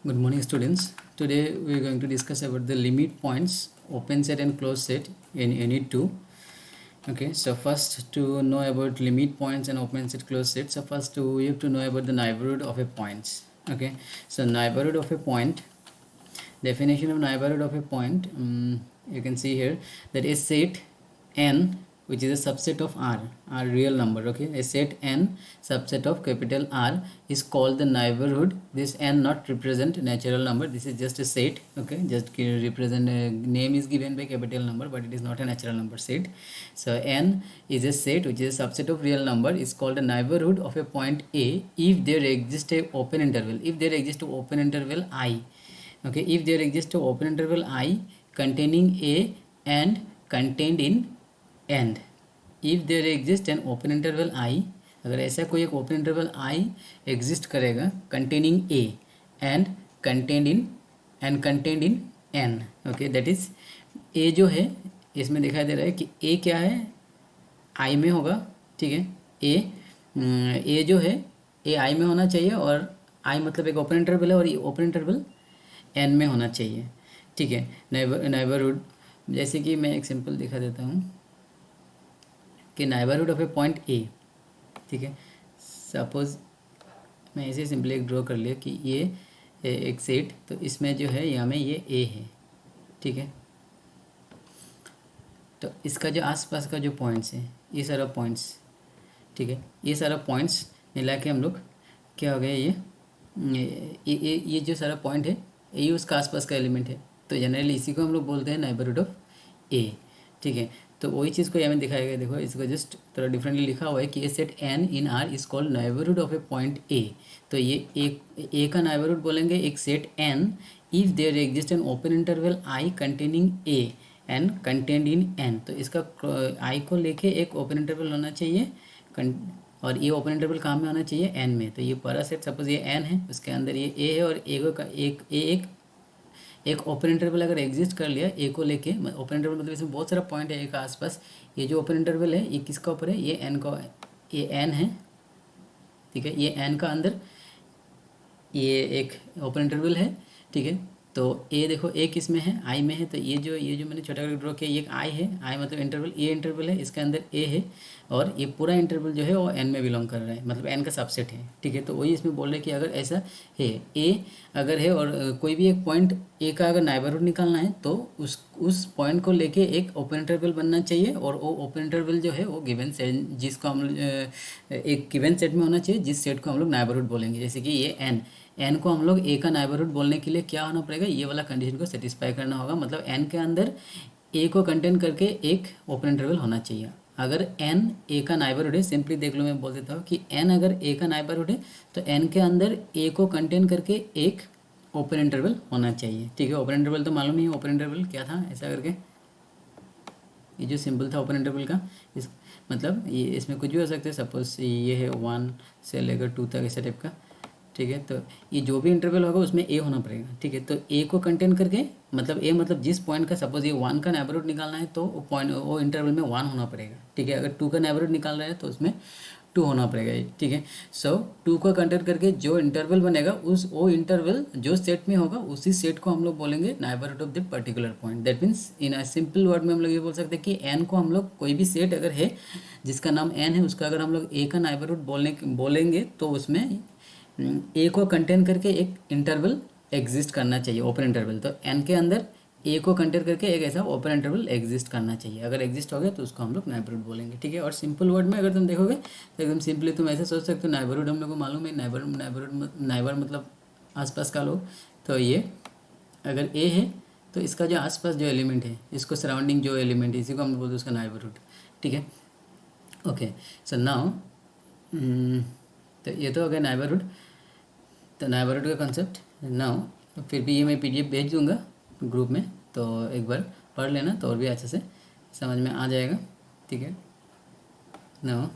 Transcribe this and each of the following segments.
Good morning, students. Today we are going to discuss about the limit points, open set and close set in Unit 2. Okay, so first to know about limit points and open set, close set. So first we have to know about the neighborhood of a point. Okay, so neighborhood of a point. Definition of neighborhood of a point. You can see here that a set n, which is a subset of r real number. Okay, a set n subset of capital R is called the neighborhood. This n not represent natural number, this is just a set. Okay, just represent a name is given by capital number, but it is not a natural number set. So n is a set which is a subset of real number, is called a neighborhood of a point A if there exists a open interval, if there exists an open interval I. Okay, if there exists an open interval I containing a and contained in and if there exist an open interval I, अगर ऐसा कोई एक open interval I exist करेगा containing a and contained in N. Okay, that is a जो है इसमें दिखाई दे रहा है कि ए क्या है, आई में होगा. ठीक है, ए जो है ए आई में होना चाहिए और आई मतलब एक ओपन इंटरवल है और ये ओपन इंटरवल एन में होना चाहिए. ठीक है, नेबरहुड जैसे कि मैं एक सिंपल दिखा देता हूँ कि नाइबरहुड ऑफ ए पॉइंट ए. ठीक है, सपोज मैं ऐसे सिंपली एक ड्रॉ कर लिया कि ये एक सेट, तो इसमें जो है यहाँ में ये ए है. ठीक है, तो इसका जो आसपास का जो पॉइंट्स है ये सारा पॉइंट्स. ठीक है, ये सारा पॉइंट्स मिला के हम लोग क्या हो गया, ये जो सारा पॉइंट है ये उसका आसपास का एलिमेंट है, तो जनरली इसी को हम लोग बोलते हैं नाइबरहुड ऑफ ए. ठीक है, तो वही चीज़ को यहाँ में दिखाया गया. देखो इसको जस्ट थोड़ा डिफरेंटली लिखा हुआ है कि a set N in R is called neighbourhood of a point a. तो ये ए का नाइबरहुड बोलेंगे एक set N if there exist an open interval I containing a and contained in N. तो इसका आई को लेके एक ओपन इंटरवल होना चाहिए और ये ओपन इंटरवल कहाँ में होना चाहिए, एन में. तो ये पूरा सेट सपोज ये एन है, उसके अंदर ये ए है और एक ओपन इंटरवल अगर एग्जिस्ट कर लिया ए को लेके, ओपन इंटरवल मतलब इसमें बहुत सारा पॉइंट है ए का आसपास. ये जो ओपन इंटरवल है ये किसका ऊपर है, ये एन है. ठीक है, ये एन का अंदर ये एक ओपन इंटरवल है. ठीक है, तो ए देखो ए किस में है, आई में है. तो ये जो मैंने छोटा करके ड्रॉ किया ये एक आई है, आई मतलब इंटरवल, ये इंटरवल है, इसके अंदर ए है और ये पूरा इंटरवल जो है वो एन में बिलोंग कर रहा है, मतलब एन का सबसेट है. ठीक है, तो वही इसमें बोल रहे हैं कि अगर ऐसा है ए अगर है और कोई भी एक पॉइंट ए का अगर नाइबरहुड निकालना है तो उस पॉइंट को लेके एक ओपन इंटरवल बनना चाहिए और वो ओपन इंटरवल जो है वो गिवन सेट, जिसको हम एक गिवन सेट में होना चाहिए, जिस सेट को हम लोग नाइबरहुड बोलेंगे. जैसे कि ये एन को हम लोग ए का नाइबरहुड बोलने के लिए क्या होना पड़ेगा, ये वाला कंडीशन को सेटिस्फाई करना होगा. मतलब एन के अंदर ए को कंटेन करके एक ओपन इंटरवल होना चाहिए. अगर एन ए का नाइबरहुड है, सिंपली देख लो मैं बोल देता हूँ कि एन अगर ए का नाइबरहुड है तो एन के अंदर ए को कंटेन करके एक ओपन इंटरवल होना चाहिए. ठीक है, ओपन इंटरवल तो मालूम ही है, ओपन इंटरवल क्या था, ऐसा करके ये जो सिंबल था ओपन इंटरवल का, इस मतलब ये इसमें कुछ भी हो सकता है. सपोज ये है 1 से लेकर 2 तक ऐसा टाइप का. ठीक है, तो ये जो भी इंटरवल होगा उसमें ए होना पड़ेगा. ठीक है, तो ए को कंटेन करके मतलब ए मतलब जिस पॉइंट का सपोज ये 1 का नाइबरहुड निकालना है तो वो इंटरवल में 1 होना पड़ेगा. ठीक है, अगर 2 का नाइबरहुड निकाल रहा है तो उसमें 2 होना पड़ेगा. ठीक है, सो 2 को कंटेन करके जो इंटरवल बनेगा वो इंटरवल जो सेट में होगा उसी सेट को हम लोग बोलेंगे neighbourhood of that particular point. That means in a simple word में हम लोग ये बोल सकते हैं कि एन को हम लोग कोई भी सेट अगर है जिसका नाम एन है, उसका अगर हम लोग ए का नाइबरहुड बोलेंगे तो उसमें ए को कंटेन करके एक इंटरवल एग्जिस्ट करना चाहिए, ओपन इंटरवल. तो एन के अंदर ए को कंटेन करके एक ऐसा ओपन इंटरवल एग्जिस्ट करना चाहिए. अगर एग्जिस्ट हो गया तो उसको हम लोग नाइबरहुड बोलेंगे. ठीक है, और सिंपल वर्ड में अगर तुम देखोगे तो एकदम सिंपली तुम ऐसे सोच सकते हो, नाइबरहुड हम लोग को मालूम है, नाइबर मतलब आसपास का लोग. तो ये अगर ए है तो इसका जो आसपास जो एलिमेंट है, इसको सराउंडिंग जो एलिमेंट है, इसी को हम लोग बोलते हैं उसका नाइबरहुड. ठीक है, ओके. सो नाउ तो ये तो हो गया नाइबरहुड, तो नाइबरहुड का कंसेप्ट. नाउ फिर भी ये मैं PDF भेज दूंगा ग्रुप में, तो एक बार पढ़ लेना तो और भी अच्छे से समझ में आ जाएगा. ठीक है, नाउ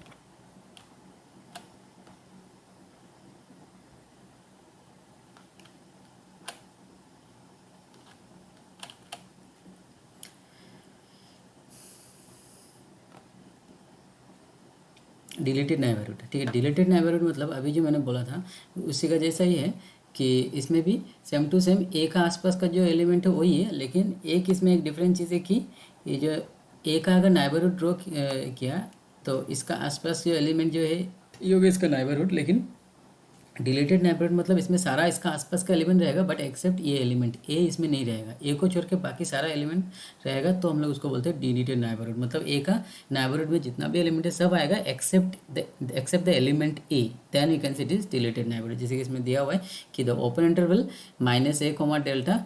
डिलीटेड नाइबरहुड. ठीक है, डिलीटेड नाइबरहुड मतलब अभी जो मैंने बोला था उसी का जैसा ही है कि इसमें भी सेम टू सेम ए का आसपास का जो एलिमेंट है वही है, लेकिन एक इसमें एक डिफरेंट चीज़ है कि ये जो ए का अगर नाइबरहुड ड्रॉ किया तो इसका आसपास जो एलिमेंट जो है ये होगा इसका नाइबरहुड, लेकिन डिलीटेड नेबरहुड मतलब इसमें सारा इसका आसपास का एलिमेंट रहेगा बट एक्सेप्ट ये एलिमेंट ए इसमें नहीं रहेगा, ए को छोड़ के बाकी सारा एलिमेंट रहेगा, तो हम लोग उसको बोलते हैं डिलीटेड नेबरहुड। मतलब ए का नेबरहुड में जितना भी एलिमेंट है सब आएगा except the element A, then you can say it is deleted neighbourhood. जैसे कि इसमें दिया हुआ है कि the open interval -a, delta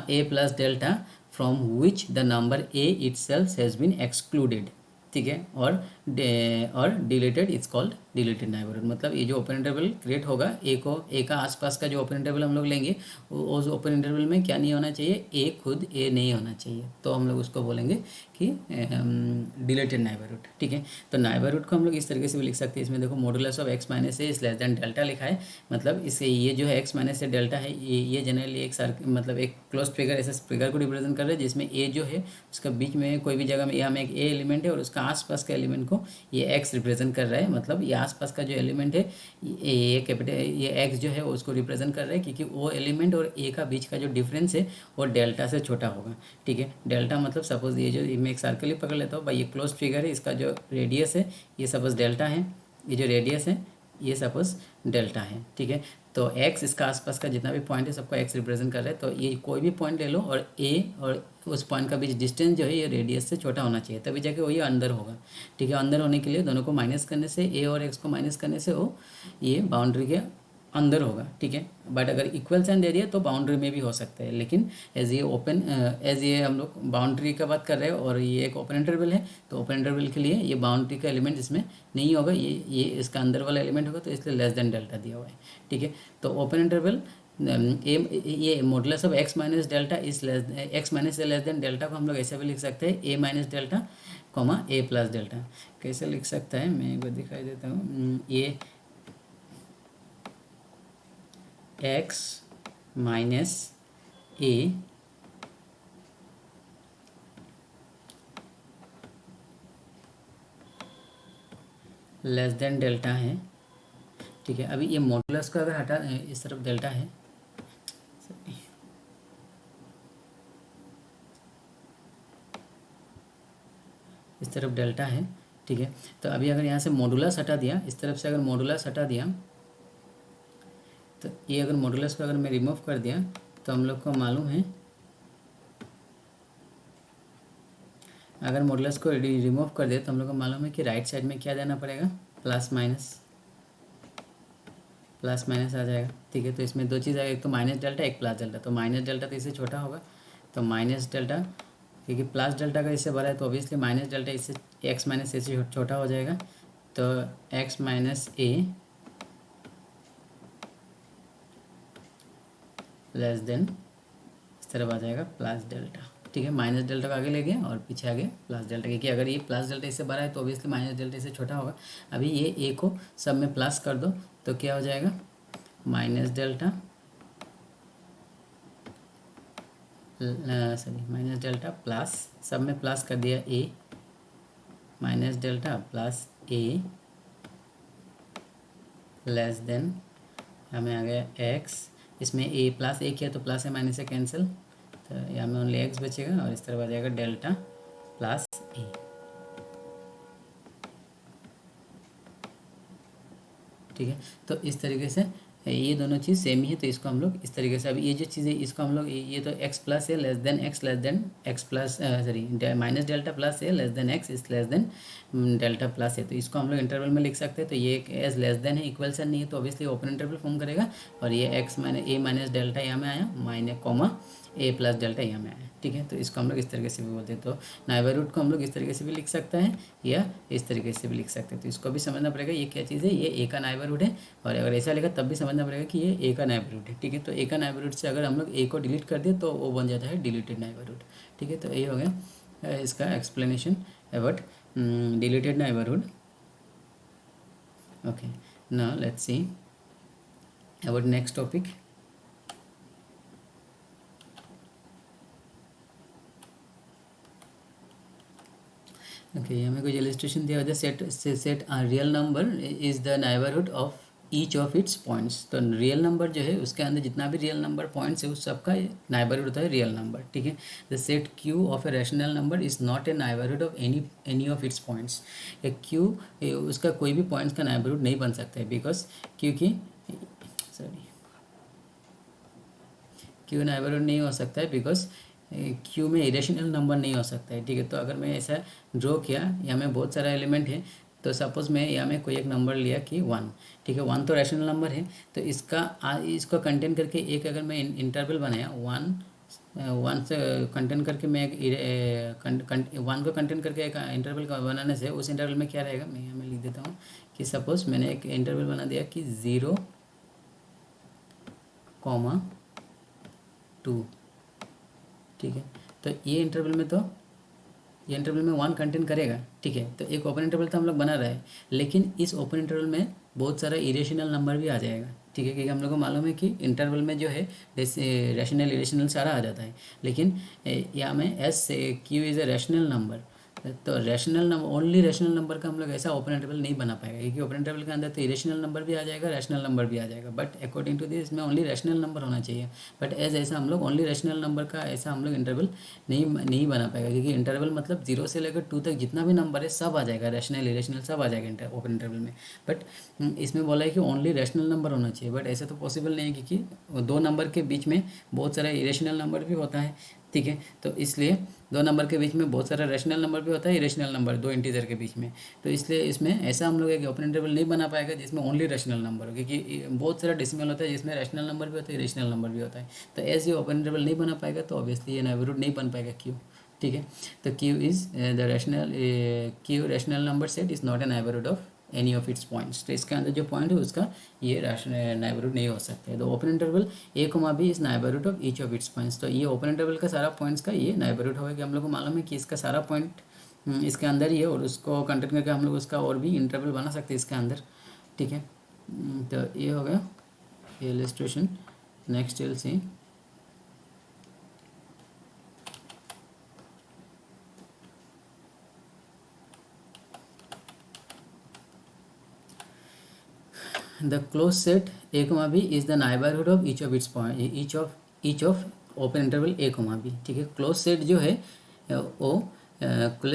a plus delta from which the number A itself has been excluded, ठीक है, और deleted it's called deleted neighbourhood. मतलब ये जो ओपन इंटरवल क्रिएट होगा ए का आसपास का जो ओपन इंटरवल हम लोग लेंगे उस ओपन इंटरवल में क्या नहीं होना चाहिए, ए खुद ए नहीं होना चाहिए, तो हम लोग उसको बोलेंगे कि डिलीटेड नेबरहुड, ठीक है। तो नेबरहुड को हम लोग इस तरीके से भी लिख सकते हैं। इसमें देखो modulus of x minus A is less than delta लिखा है, मतलब इससे ये जो है x माइनस ए डेल्टा है ये जनरली एक मतलब एक क्लोज फिगर ऐसे फिगर को रिप्रेजेंट कर रहा है जिसमें ए जो है उसका बीच में कोई भी जगह में यहाँ में एक ए एलिमेंट है और उसका आसपास का एलिमेंट को ये x रिप्रेजेंट कर रहा है। मतलब ये आसपास का जो एलिमेंट है ये कैपिटल ये x जो है उसको रिप्रेजेंट कर रहा है, क्योंकि वो एलिमेंट और ए का बीच का जो डिफरेंस है वो डेल्टा से छोटा होगा, ठीक है। डेल्टा मतलब सपोज ये जो मैं एक सर्कल ही पकड़ लेता हूँ भाई, ये क्लोज फिगर है, इसका जो रेडियस है ये सपोज डेल्टा है, ये जो रेडियस है ये सपोज डेल्टा है, ठीक है। तो x इसका आसपास का जितना भी पॉइंट है सबको x रिप्रेजेंट कर रहा है, तो ये कोई भी पॉइंट ले लो और a और उस पॉइंट का बीच डिस्टेंस जो है ये रेडियस से छोटा होना चाहिए, तभी जाके वो ये अंदर होगा, ठीक है। अंदर होने के लिए दोनों को माइनस करने से a और x को माइनस करने से वो ये बाउंड्री के अंदर होगा, ठीक है। बट अगर इक्वल साइन दे दिया तो बाउंड्री में भी हो सकता है, लेकिन एज ये हम लोग बाउंड्री का बात कर रहे हैं और ये एक ओपन इंटरवल है, तो ओपन इंटरवल के लिए ये बाउंड्री का एलिमेंट इसमें नहीं होगा, ये इसका अंदर वाला एलिमेंट होगा, तो इसलिए लेस देन डेल्टा दिया हुआ है, ठीक है। तो ओपन इंटरवल ये modulus of x minus delta is x minus से लेस देन डेल्टा को हम लोग ऐसे भी लिख सकते हैं a minus delta a plus delta. कैसे लिख सकता है मैं एक बार दिखाई देता हूँ, ये x minus a less than delta है, ठीक है। अभी ये मॉडुलस का अगर हटा इस तरफ डेल्टा है, इस तरफ डेल्टा है, ठीक है। तो अभी अगर यहाँ से मॉडुलस हटा दिया, इस तरफ से अगर मॉडुलस हटा दिया, तो ये अगर मॉडुलस को अगर मैं रिमूव कर दिया तो हम लोग को मालूम है, अगर मॉडुलस को रिमूव कर दे तो हम लोग को मालूम है कि राइट साइड में क्या देना पड़ेगा, प्लस माइनस आ जाएगा, ठीक है। तो इसमें दो चीज़ आएगा, एक तो माइनस डेल्टा एक प्लस डेल्टा, तो माइनस डेल्टा तो इससे छोटा होगा, तो माइनस डेल्टा, क्योंकि प्लस डेल्टा का इससे बड़ा है तो ऑब्वियसली माइनस डेल्टा इससे एक्स माइनस ए से छोटा हो जाएगा, तो एक्स माइनस ए लेस देन इस तरफ आ जाएगा प्लस डेल्टा, ठीक है। माइनस डेल्टा को आगे ले गए और पीछे आगे प्लस डेल्टा, क्योंकि अगर ये प्लस डेल्टा इससे बड़ा है तो ऑब्वियसली माइनस डेल्टा इससे छोटा होगा। अभी ये ए को सब में प्लस कर दो तो क्या हो जाएगा, minus delta minus delta plus, सब में प्लस कर दिया ए, माइनस डेल्टा प्लस ए लेस देन हमें आ गया एक्स, इसमें ए प्लस ए किया तो प्लस है माइनस से कैंसिल, तो यहाँ में ओनली एक्स बचेगा और इस तरफ आ जाएगा डेल्टा प्लस ए, ठीक है। तो इस तरीके से ये दोनों चीज़ सेम ही है, तो इसको हम लोग इस तरीके से, अभी ये जो चीज़ है इसको हम लोग ये तो x प्लस है less than x plus minus delta plus है less than x is less than delta plus है, तो इसको हम लोग इंटरवल में लिख सकते हैं। तो ये एज लेस देन है, इक्वल सन नहीं है, तो ऑब्वियसली ओपन इंटरवल फॉर्म करेगा, और ये x माइनस डेल्टा यहाँ में आया, माइनस कॉमा ए प्लस डेल्टा यहाँ में आया, ठीक है। तो इसको हम लोग इस तरीके से भी बोलते हैं, तो नेबरहुड को हम लोग इस तरीके से भी लिख सकते हैं या इस तरीके से भी लिख सकते हैं, तो इसको भी समझना पड़ेगा ये क्या चीज़ है, ये ए का नेबरहुड है, और अगर ऐसा लिखा तब भी समझना पड़ेगा कि ये ए का नेबरहुड है, ठीक है। तो ए का नेबरहुड से अगर हम लोग ए को डिलीट कर दें तो वो बन जाता है डिलीटेड नेबरहुड, ठीक है। तो ये हो गया इसका explanation about deleted neighbourhood. Okay, now let's see about next topic. Okay, हमें कुछ इलस्ट्रेशन दिया होता है, set a real number is the neighbourhood of each of its points. तो रियल नंबर जो है उसके अंदर जितना भी रियल नंबर पॉइंट्स है उस सबका नाइबरहुड होता है रियल नंबर, ठीक है। The set Q of a rational number is not a neighbourhood of any of its points. A Q उसका कोई भी पॉइंट्स का नाइबरहुड नहीं बन सकता है, बिकॉज क्योंकि सॉरी क्यू नाइबरहुड नहीं हो सकता है बिकॉज क्यू में इरेशनल नंबर नहीं हो सकता है, ठीक है। तो अगर मैं ऐसा ड्रॉ किया, यहाँ में बहुत सारा एलिमेंट है, तो सपोज मैं यहाँ में कोई एक नंबर लिया कि 1, ठीक है। 1 तो रैशनल नंबर है, तो इसको कंटेन करके एक अगर मैं इंटरवल बनाया 1 से कंटेन करके मैं एक 1 को कंटेन करके एक इंटरवल का बनाने से उस इंटरवल में क्या रहेगा, मैं यहाँ में लिख देता हूँ कि सपोज मैंने एक इंटरवल बना दिया कि 0, 2, ठीक है। तो ये इंटरवल में 1 कंटेन करेगा, ठीक है। तो एक ओपन इंटरवल तो हम लोग बना रहे हैं, लेकिन इस ओपन इंटरवल में बहुत सारा इरेशनल नंबर भी आ जाएगा, ठीक है। क्योंकि हम लोग को मालूम है कि इंटरवल में जो है रैशनल इरेशनल सारा आ जाता है, लेकिन यहाँ में S Q is a rational number. तो rational number, only rational number का हम लोग ऐसा ओपन इंटरवल नहीं बना पाएगा, क्योंकि ओपन इंटरवल के अंदर तो इरेशनल नंबर भी आ जाएगा, रैशनल नंबर भी आ जाएगा। बट अकॉर्डिंग टू दिस इसमें ओनली रैशनल नंबर होना चाहिए। बट एज ऐसा हम लोग ओनली रैशनल नंबर का ऐसा हम लोग इंटरवल नहीं बना पाएगा, क्योंकि इंटरवल मतलब 0 से लेकर 2 तक जितना भी नंबर है सब आ जाएगा, रैशनल इरेशनल सब आ जाएगा ओपन इंटरवल में। बट इसमें बोला है कि ओनली रैशनल नंबर होना चाहिए, बट ऐसा तो पॉसिबल नहीं है, क्योंकि 2 नंबर के बीच में बहुत सारा इरेशनल नंबर भी होता है, ठीक है। तो इसलिए 2 नंबर के बीच में बहुत सारा रैशनल नंबर भी होता है, इरेशनल नंबर 2 इंटीजर के बीच में। तो इसलिए इसमें ऐसा हम लोग एक ओपन इंटरवल नहीं बना पाएगा जिसमें ओनली रैशनल नंबर हो, क्योंकि बहुत सारा डेसिमल होता है जिसमें रैशनल नंबर भी होता है, इरेशनल नंबर भी होता है। तो ऐसे ओपन इंटरवल नहीं बना पाएगा, तो ऑब्वियसली ये नाइबरहुड नहीं बन पाएगा क्यू, ठीक है। तो Q is the Q rational number set is not a neighbourhood of any of its points. तो इसके अंदर जो पॉइंट है उसका ये नाइबरहुड नहीं हो सकता है। तो open interval A comma B is neighbourhood of each of its points. तो ये ओपन इंटरवल का सारा पॉइंट्स का ये नाइबरहुड होगा, कि हम लोग को मालूम है कि इसका सारा पॉइंट इसके अंदर ही है, और उसको कंटेंट करके हम लोग उसका और भी इंटरवल बना सकते हैं इसके अंदर, ठीक है। तो ये हो गया illustration. Next will see the closed set a comma b is the neighborhood of each of its point each of open interval a comma b, ठीक है। क्लोज सेट जो है वो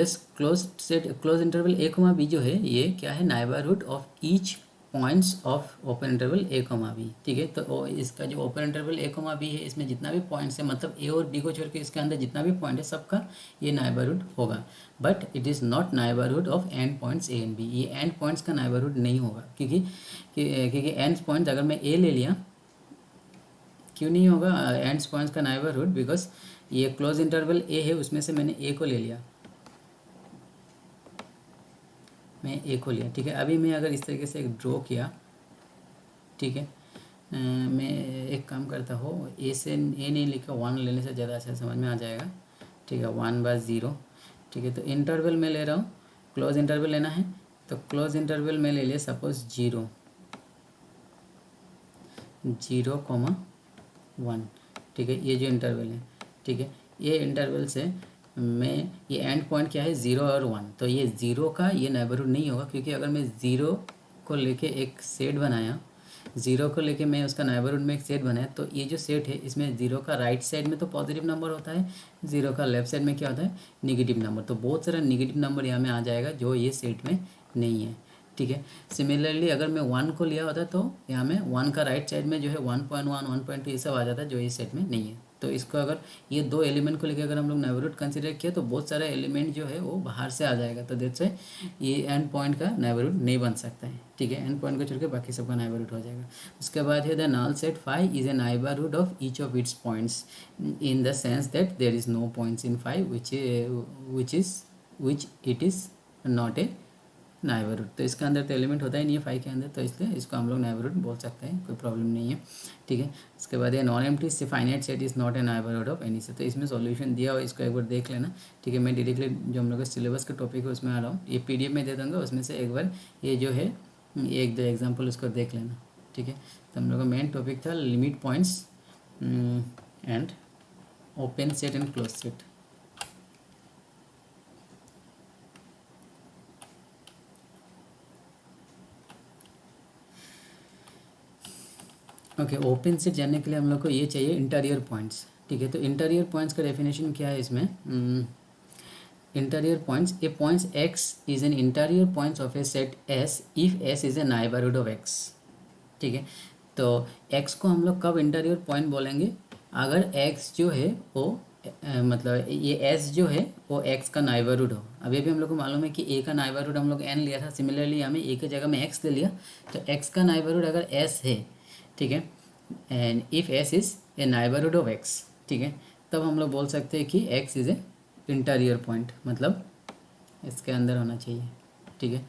close interval a comma b जो है ये क्या है, neighbourhood of each points of open interval a comma b, ठीक है। तो इसका जो open interval a comma b है, इसमें जितना भी पॉइंट्स है, मतलब a और b को छोड़ के इसके अंदर जितना भी पॉइंट है सबका ये नाइबरहुड होगा। But it is not neighbourhood of end points A and B. ये एंड पॉइंट्स का नाइबरहुड नहीं होगा, क्योंकि एंड पॉइंट्स अगर मैं ए ले लिया, क्यों नहीं होगा एंड पॉइंट्स का नाइबरहुड, बिकॉज ये क्लोज इंटरवल ए है, उसमें से मैंने ए को ले लिया, मैं ए को लिया, ठीक है। अभी मैं अगर इस तरीके से एक ड्रॉ किया, ठीक है, मैं एक काम करता हूँ, ए से ए नहीं लिखा, 1 लेने से ज़्यादा अच्छा समझ में आ जाएगा, ठीक है। 1/0, ठीक है। तो इंटरवल में ले रहा हूँ, क्लोज इंटरवल लेना है, तो क्लोज इंटरवल में ले लिया सपोज 0, 0,1, ठीक है। ये जो इंटरवल है, ठीक है, ये इंटरवल से मैं ये एंड पॉइंट क्या है 0 और 1, तो ये 0 का ये नेबरहुड नहीं होगा, क्योंकि अगर मैं 0 को लेके एक सेट बनाया, 0 को लेके मैं उसका नेबरहुड में एक सेट बनाया, तो ये जो सेट है इसमें 0 का राइट साइड में तो पॉजिटिव नंबर होता है, 0 का लेफ्ट साइड में क्या होता है, निगेटिव नंबर। तो बहुत सारा निगेटिव नंबर यहाँ में आ जाएगा जो ये सेट में नहीं है, ठीक है। सिमिलरली अगर मैं 1 को लिया होता तो यहाँ में 1 का राइट साइड में जो है 1.1, 1.2 ये सब आ जाता है, जो इस सेट में नहीं है। तो इसको अगर ये 2 एलिमेंट को लेकर अगर हम लोग नेबरहुड कंसीडर किया, तो बहुत सारा एलिमेंट जो है वो बाहर से आ जाएगा, तो दैट्स व्हाई ये एंड पॉइंट का नेबरहुड नहीं बन सकता है, ठीक है। एंड पॉइंट को छोड़ के बाकी सबका नेबरहुड हो जाएगा। उसके बाद है the null set phi is a neighbourhood of each of its points in the sense that there is no points in phi which it is not a neighbourhood. तो इसके अंदर तो एलिमेंट होता ही नहीं है 5 के अंदर, तो इसलिए इसको हम लोग नाइबरहुड बोल सकते हैं, कोई प्रॉब्लम नहीं है, ठीक है। इसके बाद ये non empty finite set is not a neighbourhood of any set. तो इसमें सॉल्यूशन दिया हुआ, इसको एक बार देख लेना, ठीक है। मैं डायरेक्टली जो हम लोग का सिलेबस का टॉपिक है उसमें आ रहा हूँ, ये PDF में दे दूँगा, उसमें से एक बार ये जो है एक दो एग्जाम्पल उसको देख लेना, ठीक है। तो हम लोग का मेन टॉपिक था limit points and open set and close set. Okay, open set जानने के लिए हम लोग को ये चाहिए इंटीरियर पॉइंट्स। ठीक है, तो इंटीरियर पॉइंट्स का डेफिनेशन क्या है इसमें? Interior points, A points x is an interior points of a set S if S is a neighbourhood of x. ठीक है, तो x को हम लोग कब इंटीरियर पॉइंट बोलेंगे? अगर x जो है वो मतलब ये s जो है वो x का नाइबरहुड हो। अभी भी हम लोग को मालूम है कि a का नाइबरहुड हम लोग n लिया था, सिमिलरली हमें a की जगह में x ले लिया, तो x का नाइबरहुड अगर s है, ठीक है, and if s is a neighbourhood of x, ठीक है, तब हम लोग बोल सकते हैं कि x is a interior point, मतलब इसके अंदर होना चाहिए। ठीक है,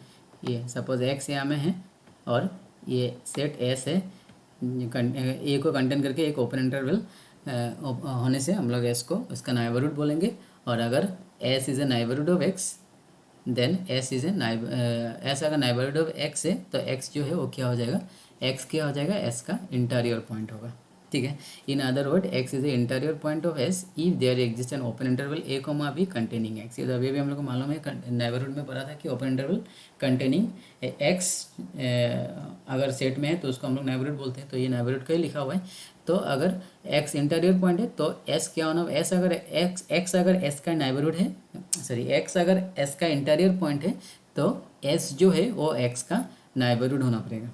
ये सपोज x यहाँ में है और ये सेट S है, ए को कंटेन करके एक ओपन इंटरवल होने से हम लोग S को उसका नाइबरहुड बोलेंगे। और अगर S is a neighbourhood of X, then S is a S अगर नाइबरहुड ऑफ X है तो X जो है वो क्या हो जाएगा? X क्या हो जाएगा? S का इंटीरियर पॉइंट होगा। ठीक है, in other word x is a interior point of s if there exist an open interval a comma b containing x। ये तो अभी हम लोग को मालूम है, नेबरहुड में पढ़ा था कि ओपन इंटरवल कंटेनिंग x अगर सेट में है तो उसको हम लोग नेबरहुड बोलते हैं, तो ये नेबरहुड का ही लिखा हुआ है। तो अगर x इंटीरियर पॉइंट है तो s क्या होना? s अगर x अगर s का नेबरहुड है, सॉरी x अगर s का इंटीरियर पॉइंट है तो s जो है वो x का नेबरहुड होना पड़ेगा।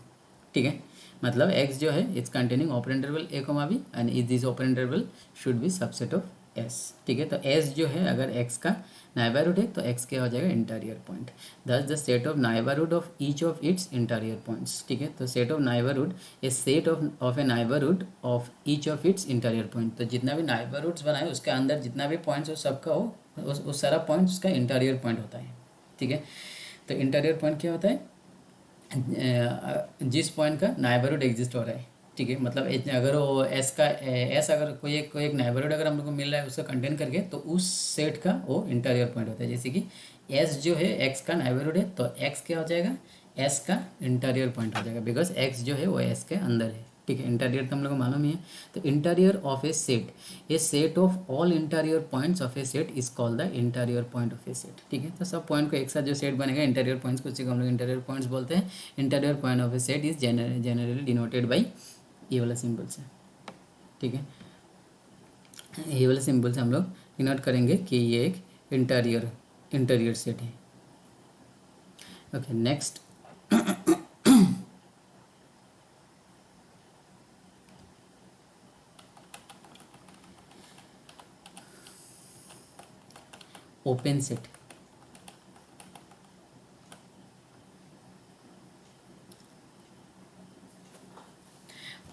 ठीक है, मतलब x जो है it's containing open interval a comma b and is this open interval should be subset of s। ठीक है, तो s जो है अगर x का नाइबरहुड है तो x क्या हो जाएगा? Interior point. Thus the set of neighbourhood of each of its interior points. ठीक है, तो set of neighbourhood a set of a neighbourhood of each of its interior point. तो जितना भी नाइबरहुड्स बनाए उसके अंदर जितना भी पॉइंट्स हो सबका हो उस सारा पॉइंट उसका इंटीरियर पॉइंट होता है। ठीक है, तो इंटीरियर पॉइंट क्या होता है? जिस पॉइंट का नाइबरहुड एग्जिस्ट हो रहा है। ठीक है, मतलब अगर वो एस का एस अगर कोई एक नाइबरहुड अगर हम लोग को मिल रहा है उसका कंटेन करके, तो उस सेट का वो इंटीरियर पॉइंट होता है। जैसे कि एस जो है एक्स का नाइबरहुड है तो एक्स क्या हो जाएगा? एस का इंटीरियर पॉइंट हो जाएगा, बिकॉज एक्स जो है वो एस के अंदर है। ठीक है, इंटीरियर तो हम लोग को मालूम ही है। तो interior of a set of all interior points of a set is called the interior point of a set. ठीक है, तो सब पॉइंट को एक साथ जो सेट बनेगा इंटीरियर पॉइंट्स को, उसी को हम लोग इंटीरियर पॉइंट्स बोलते हैं। Interior point of a set is generally denoted by ये वाला सिंबल से। ठीक है, ये वाला सिंबल से हम लोग डिनोट करेंगे कि ये एक इंटीरियर सेट है। Okay, next open set.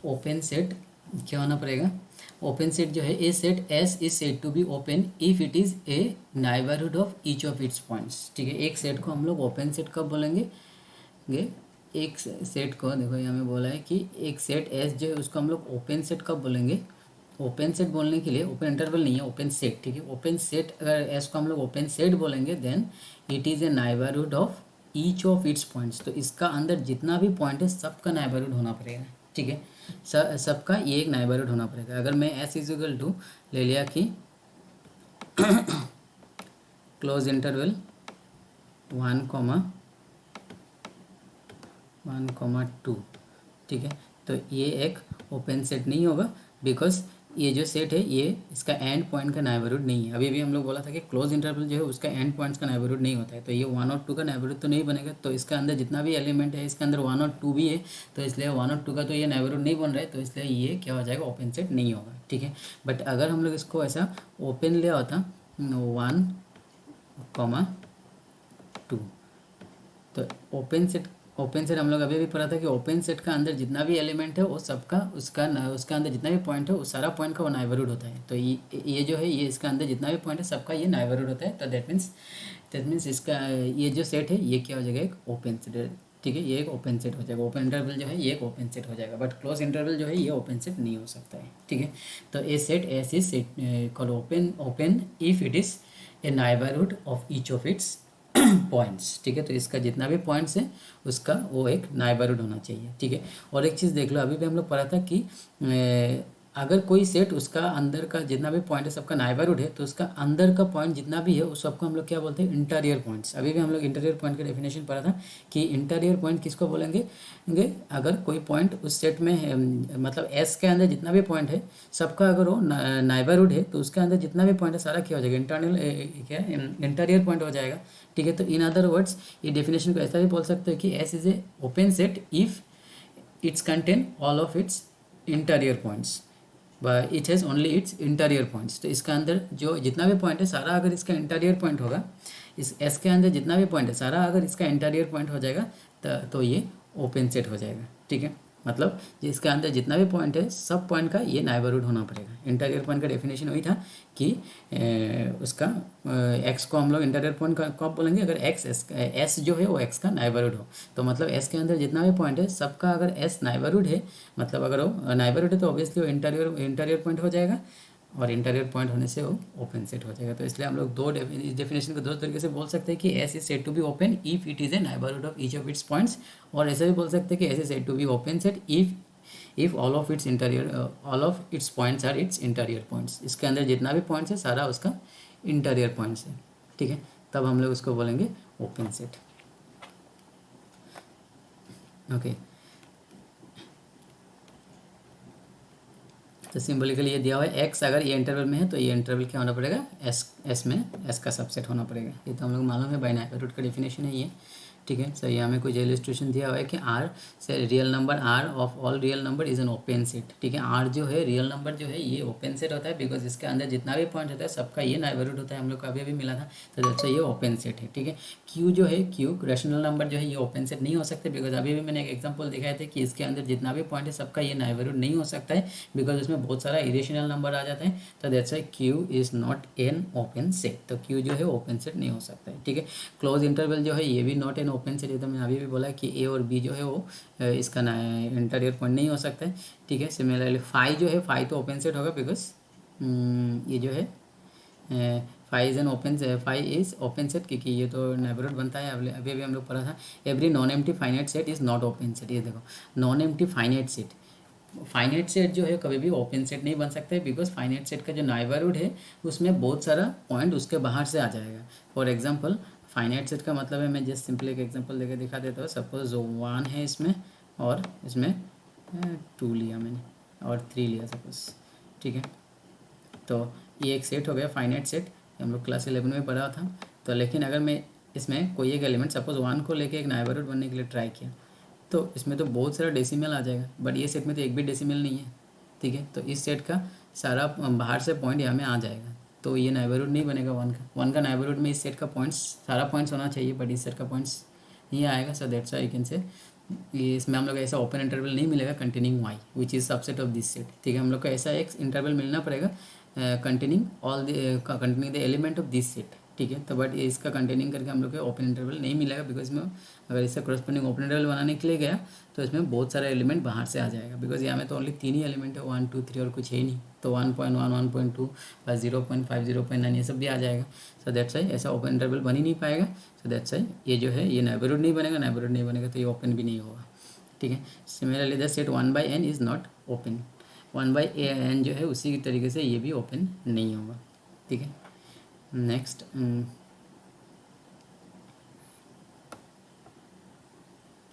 Open set क्या होना पड़ेगा? ओपन सेट जो है, a set S is said to be open if it is a neighbourhood of each of its points. ठीक है, एक सेट को हम लोग ओपन सेट कब बोलेंगे? एक सेट को देखो यहाँ में बोला है कि एक सेट एस जो है उसको हम लोग ओपन सेट कब बोलेंगे? ओपन सेट बोलने के लिए ओपन इंटरवल नहीं है, ओपन सेट। ठीक है, ओपन सेट अगर एस को हम लोग ओपन सेट बोलेंगे then it is a neighbourhood of each of its points. तो इसका अंदर जितना भी पॉइंट है सबका नाइबरहुड होना पड़ेगा। ठीक है, सबका ये एक नाइबरहुड होना पड़ेगा। अगर मैं एस इज इक्वल टू ले लिया कि क्लोज इंटरवल 1,2, ठीक है, तो ये एक ओपन सेट नहीं होगा, बिकॉज ये जो सेट है ये इसका एंड पॉइंट का नाइबरहुड नहीं है। अभी भी हम लोग बोला था कि क्लोज इंटरवल जो है उसका एंड पॉइंट्स का नाइबरहुड नहीं होता है, तो ये 1 और 2 का नाइबरहुड तो नहीं बनेगा। तो इसका अंदर जितना भी एलिमेंट है इसके अंदर 1 और 2 भी है, तो इसलिए 1 और 2 का तो ये नाइबरहुड नहीं बन रहा है, तो इसलिए ये क्या हो जाएगा? ओपन सेट नहीं होगा। ठीक है, बट अगर हम लोग इसको ऐसा ओपन लिया होता 1,2, तो ओपन सेट हम लोग अभी भी पढ़ा था कि ओपन सेट का अंदर जितना भी एलिमेंट है वो सबका उसका अंदर जितना भी पॉइंट है वो सारा पॉइंट का वो नाइबरहुड होता है। तो ये जो है ये इसका अंदर जितना भी पॉइंट है सबका ये नाइबरहुड होता है। तो दैट मीन्स इसका ये जो सेट है ये क्या हो जाएगा? एक ओपन सेट। ठीक है, ये एक ओपन सेट हो जाएगा। ओपन इंटरवल जो है ये एक ओपन सेट हो जाएगा, बट क्लोज इंटरवल जो है ये ओपन सेट नहीं हो सकता है। ठीक है, तो a set S is set called open if it is a neighbourhood of each of its points. ठीक है, तो इसका जितना भी पॉइंट्स है उसका वो एक नाइबरहुड होना चाहिए। ठीक है, और एक चीज़ देख लो, अभी भी हम लोग पढ़ा था कि अगर कोई सेट उसका अंदर का जितना भी पॉइंट है सबका नाइबरहुड है, तो उसका अंदर का पॉइंट जितना भी है उस सबको हम लोग क्या बोलते हैं, इंटीरियर पॉइंट्स। अभी भी हम लोग इंटीरियर पॉइंट का डेफिनेशन पढ़ा था कि इंटीरियर पॉइंट किसको बोलेंगे, अगर कोई पॉइंट उस सेट में है, मतलब एस के अंदर जितना भी पॉइंट है सबका अगर वो नाइबरहुड है, तो उसके अंदर जितना भी पॉइंट है सारा क्या हो जाएगा, क्या इंटीरियर पॉइंट हो जाएगा। ठीक है, तो इन अदर वर्ड्स ये डेफिनेशन को ऐसा भी बोल सकते हो कि S is a open set if it's contain all of its interior points, it has only it's interior points. तो इसका अंदर जो जितना भी पॉइंट है सारा अगर इसका इंटीरियर पॉइंट होगा, इस एस के अंदर जितना भी पॉइंट है सारा अगर इसका इंटीरियर पॉइंट हो जाएगा तो ये ओपन सेट हो जाएगा। ठीक है, मतलब इसके अंदर जितना भी पॉइंट है सब पॉइंट का ये नाइबरहुड होना पड़ेगा। इंटीरियर पॉइंट का डेफिनेशन वही था कि उसका एक्स को हम लोग इंटीरियर पॉइंट का कब बोलेंगे, अगर एस जो है वो एक्स का नाइबरहुड हो। तो मतलब एस के अंदर जितना भी पॉइंट है सबका अगर एस नाइबरहुड है, मतलब अगर वो नाइबरहुड है तो ऑब्वियसली वो इंटीरियर पॉइंट हो जाएगा, और इंटीरियर पॉइंट होने से वो ओपन सेट हो जाएगा। तो इसलिए हम लोग इस डेफिनेशन को दो तरीके से बोल सकते हैं कि S is set to be open if it is a neighbourhood of each of its points, और ऐसे भी बोल सकते हैं कि S is set to be open set if all of its points are its interior points. इसके अंदर जितना भी पॉइंट्स है सारा उसका इंटीरियर पॉइंट्स है। ठीक है, तब हम लोग उसको बोलेंगे ओपन सेट। ओके, तो सिंबलिकली ये दिया हुआ है एक्स, अगर ये इंटरवल में है तो ये इंटरवल क्या होना पड़ेगा, एस में एस का सबसेट होना पड़ेगा। ये तो हम लोग मालूम है, बाय नाइबरहुड का डेफिनेशन है ये। ठीक है, सो ये हमें कुछ इलस्ट्रेशन दिया हुआ है कि आर से real number R of all real number is an open set. ठीक है, आर जो है रियल नंबर जो है ये ओपन सेट होता है, बिकॉज इसके अंदर जितना भी पॉइंट होता है सबका ये नाइबरहुड होता है, हम लोग को अभी मिला था, तो दैट्स ये ओपन सेट है। ठीक है, क्यू जो है, क्यू रैशनल नंबर जो है ये ओपन सेट नहीं हो सकते, बिकॉज अभी भी मैंने एक एग्जाम्पल दिखाया था कि इसके अंदर जितना भी पॉइंट है सबका ये नाइबरहुड नहीं हो सकता है, बिकॉज उसमें बहुत सारा इरेशनल नंबर आ जाता है। तो that's Q is not an open set, तो क्यू जो है ओपन सेट नहीं हो सकता है। ठीक है, क्लोज इंटरवल जो है ये भी नॉट एन ओपन सेट है, तो मैंने अभी भी बोला कि ए और बी जो है वो इसका इंटीरियर पॉइंट नहीं हो सकता है। ठीक है, सिमिलरली फाई जो है, फाई तो ओपन सेट होगा, बिकॉज ये जो है phi is an open, phi is open set, क्योंकि ये तो नेबरहुड बनता है। अभी अभी हम लोग पढ़ा था every non empty finite set is not open set. ये देखो non empty finite set, finite set जो है कभी भी ओपन सेट नहीं बन सकता है, बिकॉज फाइनाइट सेट का जो नाइबरहुड है उसमें बहुत सारा पॉइंट उसके बाहर से आ जाएगा। फॉर एग्जांपल फाइनाइट सेट का मतलब है, मैं जस्ट सिंपली एक एग्जांपल देकर दिखा देता हूँ। सपोज 1 है इसमें, और इसमें 2 लिया मैंने और 3 लिया सपोज। ठीक है, तो ये एक सेट हो गया फाइनाइट सेट, हम लोग क्लास 11 में पढ़ा था। तो लेकिन अगर मैं इसमें कोई एक एलिमेंट सपोज 1 को लेके एक नाइबरहुड बनने के लिए ट्राई किया, तो इसमें तो बहुत सारा डेसिमल आ जाएगा, बट ये सेट में तो एक भी डेसिमल नहीं है। ठीक है, तो इस सेट का सारा बाहर से पॉइंट यहाँ में आ जाएगा, तो ये नाइबरहुड नहीं बनेगा 1 का नाइबरहुड में इस सेट का पॉइंट्स सारा पॉइंट्स होना चाहिए, बट इस सेट का पॉइंट्स नहीं आएगा। So that's why you can say इसमें हम लोग ऐसा ओपन इंटरवल नहीं मिलेगा containing Y which is subset of this set. ठीक है, हम लोग को ऐसा एक इंटरवल मिलना पड़ेगा containing the element of this set. ठीक है, तो बट इसका कंटेनिंग करके हम लोग को ओपन इंटरवल नहीं मिलेगा, बिकॉज में अगर इसका करस्पॉन्डिंग ओपन इंटरवल बनाने के लिए गया तो इसमें बहुत सारे एलिमेंट बाहर से आ जाएगा, बिकॉज यहाँ में तो ओनली 3 ही एलिमेंट है, 1 2 3 और कुछ है ही नहीं। तो 1.1 1.2 प्लस 0.5 0.9 ये सब भी आ जाएगा। सो दैट्स वाई ऐसा ओपन इंटरवल बन ही नहीं पाएगा। सो दैट्स वाई ये जो है ये नाइबरहुड नहीं बनेगा, नाइबरहुड नहीं बनेगा तो ये ओपन भी नहीं होगा। ठीक है, similarly the set 1/n is not open, 1/n जो है उसी तरीके से ये भी ओपन नहीं होगा। ठीक है, नेक्स्ट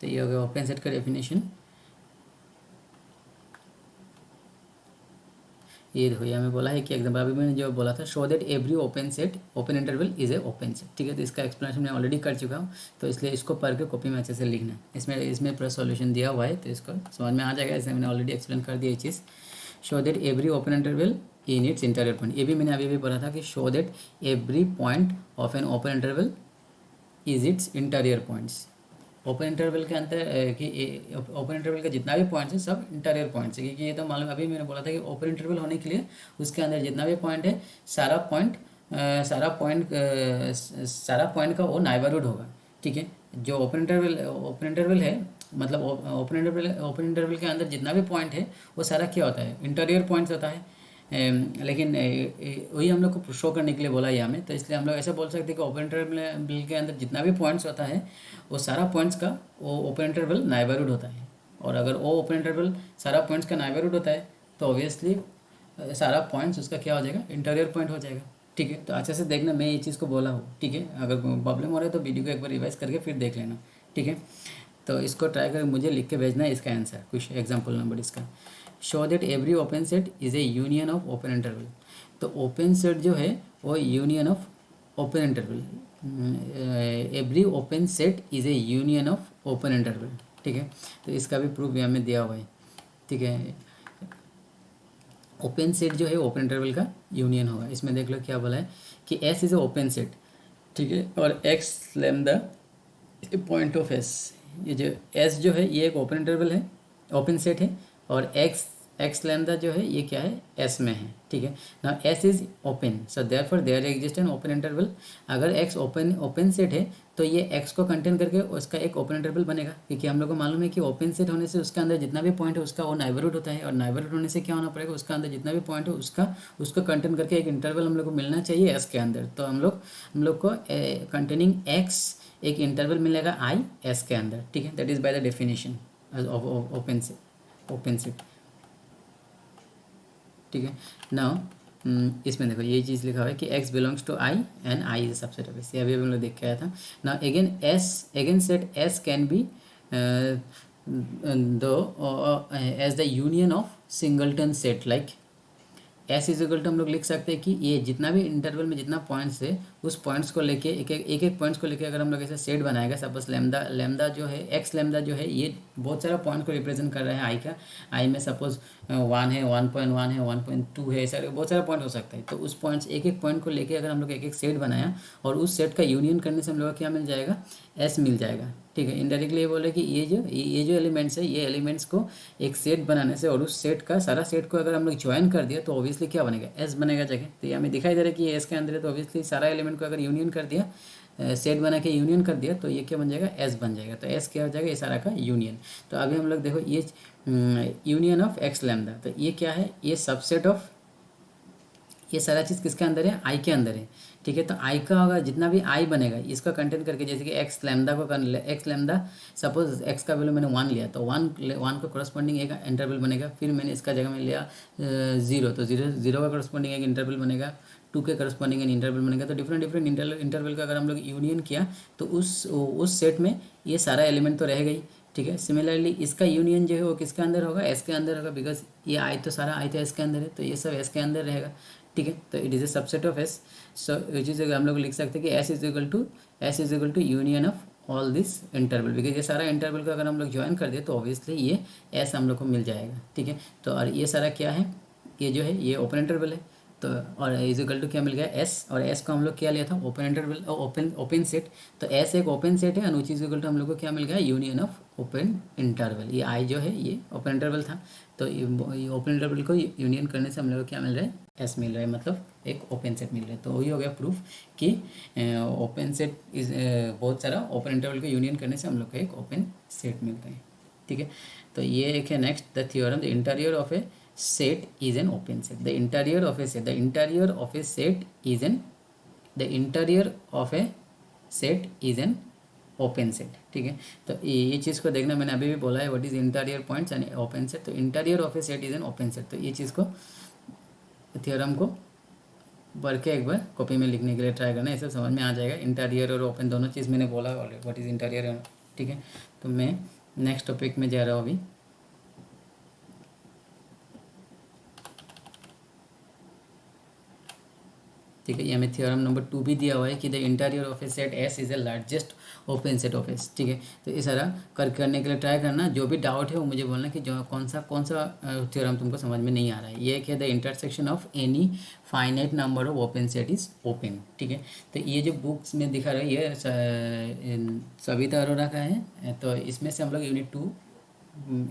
तो ये हो गया ओपन सेट का डेफिनेशन। ये देखो यहाँ में बोला है कि एग्जाम्पल अभी मैंने जो बोला था, show that every open set open interval is a open set. ठीक है, तो इसका एक्सप्लेनेशन मैं ऑलरेडी कर चुका हूँ, तो इसलिए इसको पढ़ के कॉपी में अच्छे से लिखना है। इसमें पूरा सॉल्यूशन दिया हुआ है, तो इसको समझ में आ जाएगा। ऐसे मैंने ऑलरेडी एक्सप्लेन कर दिया ये चीज़। Show that every open interval in its interior point, ये भी मैंने अभी बोला था कि show that every point of an open interval is its interior points. Open interval के अंदर कि ओपन इंटरवल का जितना भी पॉइंट्स है सब इंटीरियर पॉइंट्स है, क्योंकि ये तो मालूम अभी मैंने बोला था कि ओपन इंटरवल होने के लिए उसके अंदर जितना भी पॉइंट है सारा पॉइंट का वो नाइबरहुड होगा। ठीक है, जो ओपन इंटरवल है, मतलब ओपन इंटरवल के अंदर जितना भी पॉइंट है वो सारा क्या होता है, इंटीरियर पॉइंट्स होता है। लेकिन वही हम लोग को शो करने के लिए बोला यहाँ में, तो इसलिए हम लोग ऐसा बोल सकते हैं कि ओपन इंटरवल के अंदर जितना भी पॉइंट्स होता है वो सारा पॉइंट्स का वो ओपन इंटरवल नाइबरहुड होता है। और अगर वो ओपन इंटरवल सारा पॉइंट्स का नाइबरहुड होता है तो ऑब्वियसली सारा पॉइंट्स उसका क्या हो जाएगा, इंटीरियर पॉइंट हो जाएगा। ठीक है, तो अच्छे से देखना, मैं ये चीज़ को बोला हूँ। ठीक है, अगर प्रॉब्लम हो रहा है तो वीडियो को एक बार रिवाइज करके फिर देख लेना। ठीक है, तो इसको ट्राई करके मुझे लिख के भेजना है इसका आंसर, कुछ एग्जाम्पल नंबर इसका। Show that every open set is A union of open interval. तो ओपन सेट जो है वो union of open interval, every open set is A union of open interval. ठीक है, तो इसका भी प्रूफ यहाँ में दिया हुआ है। ठीक है, ओपन सेट जो है ओपन इंटरवल का यूनियन होगा। इसमें देख लो क्या बोला है कि S is a open set. ठीक है, और x lambda point of S, ये जो एस जो है ये एक ओपन इंटरवल है, ओपन सेट है, और एक्स लैम्डा जो है ये क्या है, एस में है। ठीक है, ना S is open, so therefore there exist an open interval. अगर एक्स ओपन सेट है तो ये एक्स को कंटेन करके उसका एक ओपन इंटरवल बनेगा, क्योंकि हम लोग को मालूम है कि ओपन सेट होने से उसका अंदर जितना भी पॉइंट है उसका वो नाइबरहुड होता है, और नाइबरहुड होने से क्या होना पड़ेगा, उसका अंदर जितना भी पॉइंट है उसको कंटेन करके एक इंटरवल हम लोग को मिलना चाहिए एस के अंदर। तो हम लोग को कंटेनिंग एक्स एक इंटरवल मिलेगा आई एस के अंदर। ठीक है, that is by the definition of open set. ठीक है, नाउ इसमें देखो ये चीज़ लिखा हुआ है कि x belongs to i and i is subset of s। ये अभी हम लोग देख के आया था। Now again set s can be do as the union of singleton set, like S is equal to हम लोग लिख सकते हैं कि ये जितना भी इंटरवल में जितना पॉइंट्स है उस पॉइंट्स को लेके एक पॉइंट्स को लेके अगर हम लोग ऐसे सेट बनाएगा, सपोज लेमदा जो है एक्स लेमदा जो है ये बहुत सारा पॉइंट को रिप्रेजेंट कर रहा है आई का। आई में सपोज 1 है, 1.1 है, 1.2 है, ऐसा बहुत सारा पॉइंट हो सकता है। तो उस पॉइंट्स एक पॉइंट को लेके अगर हम लोग एक सेट बनाया और उस सेट का यूनियन करने से हम लोग को क्या मिल जाएगा, एस मिल जाएगा। ठीक है, इनडायरेक्टली ये बोले कि ये जो एलिमेंट्स है ये एलिमेंट्स को एक सेट बनाने से और उस सेट का सारा सेट को अगर हम लोग ज्वाइन कर दिया तो ऑब्वियसली क्या बनेगा, एस बनेगा जगह। तो ये हमें दिखाई दे रहा है कि ये एस के अंदर है, तो ऑब्वियसली सारा एलिमेंट को अगर यूनियन कर दिया, सेट बना के यूनियन कर दिया, तो ये क्या बन जाएगा, एस बन जाएगा। तो एस क्या हो जाएगा, ये सारा का यूनियन। तो अभी हम लोग देखो ये यूनियन ऑफ एक्स लैम्डा, तो ये क्या है, ये सबसेट ऑफ, ये सारा चीज़ किसके अंदर है, आई के अंदर है। ठीक है, तो आई का होगा जितना भी आई बनेगा इसका कंटेंट करके, जैसे कि एक्स लैम्डा को एक्स लैम्डा सपोज एक्स का वैल्यू मैंने 1 लिया, तो 1 को करस्पॉन्डिंग एक इंटरवल बनेगा। फिर मैंने इसका जगह में लिया 0, तो 0 का करस्पॉन्डिंग एक इंटरवल बनेगा, 2 के करस्पॉन्डिंग एक इंटरवल बनेगा। तो डिफरेंट इंटरवल का अगर हम लोग यूनियन किया तो उस सेट में ये सारा एलिमेंट तो रह गई। ठीक है, सिमिलरली इसका यूनियन जो है वो किसके अंदर होगा, एस के अंदर होगा, बिकॉज ये आई तो सारा आई तो एस के अंदर है, तो ये सब एस के अंदर रहेगा। ठीक है, तो it is a subset of S. So ये चीज़ हम लोग लिख सकते हैं कि S is equal to union of all this interval, because ये सारा इंटरवल को अगर हम लोग ज्वाइन कर दिए तो ऑब्वियसली ये एस हम लोग को मिल जाएगा। ठीक है, तो और ये सारा क्या है, ये जो है ये ओपन इंटरवल है, तो और इज इक्वल टू क्या मिल गया, एस, और एस को हम लोग क्या लिया था, ओपन इंटरवल, ओपन सेट। तो एस एक ओपन सेट है, अनुचित इज इक्वल टू हम लोग को क्या मिल गया, यूनियन ऑफ ओपन इंटरवल। ये आई जो है ये ओपन इंटरवल था, तो ये ओपन इंटरवल को यूनियन करने से हम लोग को क्या मिल रहा है, एस मिल रहा है, मतलब एक ओपन सेट मिल रहा है। तो वही हो गया प्रूफ कि ओपन सेट इज बहुत सारा ओपन इंटरवल को यूनियन करने से हम लोग को एक ओपन सेट मिलता है। ठीक है, तो ये एक है next the theorem, the interior of A set is an open set. The interior of a set is an open set. ठीक है, तो ये चीज़ को देखना, मैंने अभी भी बोला है what is interior points and open set. तो interior of a set is an open set. तो ये चीज़ को थ्योरम को पढ़ के एक बार कॉपी में लिखने के लिए ट्राई करना, ये सब समझ में आ जाएगा। इंटीरियर और ओपन दोनों चीज़ मैंने बोला ऑलरेडी, व्हाट इज इंटीरियर। ठीक है, तो मैं नेक्स्ट टॉपिक में जा रहा हूँ अभी। ठीक है, ये हमें थ्योरम नंबर 2 भी दिया हुआ है कि the interior of a set S is the largest open set of S. ठीक है, तो इस तरह करने के लिए ट्राई करना। जो भी डाउट है वो मुझे बोलना कि जो कौन सा थ्योरम तुमको समझ में नहीं आ रहा है। ये है the intersection of any finite number of open set is open. ठीक है, तो ये जो बुक्स में दिखा रहा है ये सविता अरोरा का है, तो इसमें से हम लोग यूनिट 2